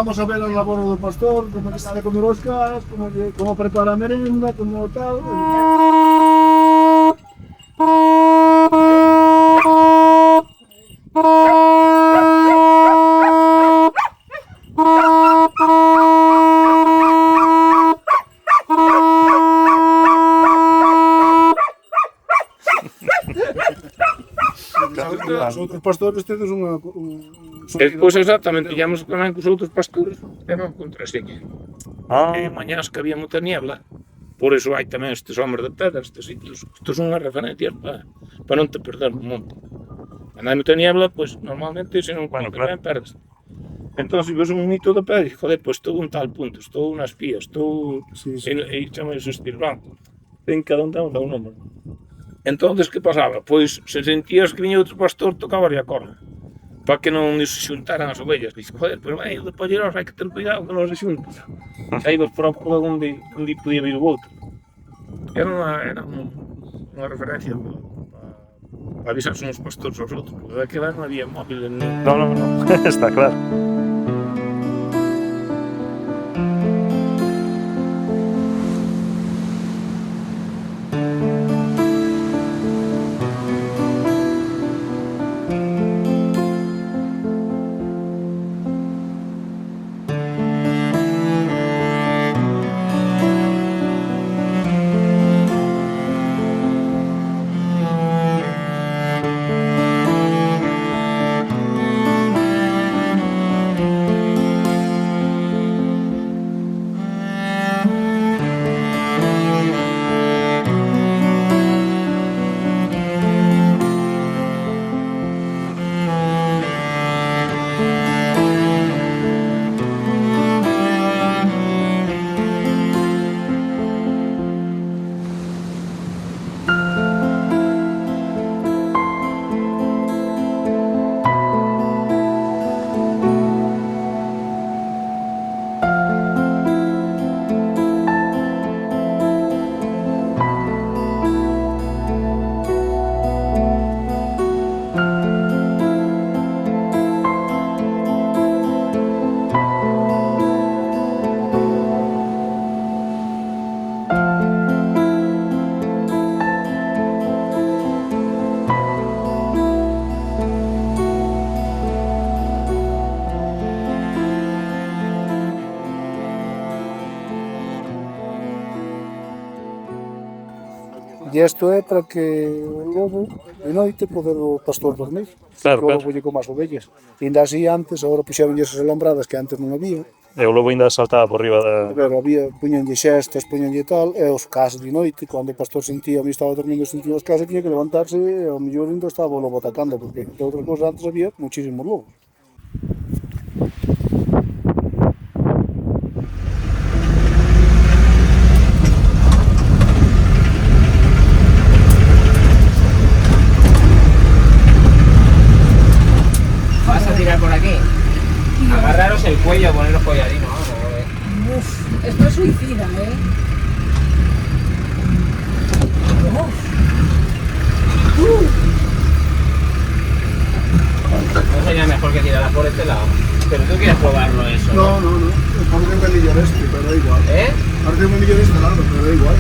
vamos a ver a labor do pastor, como que sabe comer os cas, como prepara a merenda, como tal. Os outros pastores tedes unha... Despois exactamente, íamos tamén cos outros pastores, era un contraseña. E mañás que había moita niebla, por iso hai tamén estes homes de pedra, estes sitios. Estes son unhas referencias para non te perder no monte. Cando hai moita niebla, pois normalmente se non ben perdes. Entón, se ves un mito de pedra, joder, pois estou en tal punto, estou nas pías, estou... E chama iso estilo branco. En cada un dá un nome. Entonces, que pasaba? Pois, se sentías que viña outro pastor, tocaba a corda, para que non se xuntaran as ovellas. Dices, joder, pero vai, o de Palleros hai que ter cuidado que non se xuntan. Aí dos por onde podía vir o outro. Era unha referencia para avisarse uns pastores aos outros, porque daquela non había móvil en... No, está claro. E isto é para que o lobo de noite poder o pastor dormir. Claro, o lobo lle coma as ovellas. E ainda así antes, agora puxeron esas alambradas que antes non había. E o lobo ainda saltaba por riba da... Pero había, puñanlle xestas, puñanlle tal, e os cas de noite, cando o pastor sentía, a mí estaba dormindo, sentía os cas e tiña que levantarse, e ao mellor ainda estaba o lobo atacando, porque de outra cosa antes había muchísimos lobos. Por aquí, agarraros el cuello, poneros collarino, vamos. Uf, esto es suicida, No sería mejor que tirara por este lado. Pero tú quieres probarlo eso. No, parece un melillo este, pero da igual. ¿Eh? Parece un melillo de este lado, pero da igual.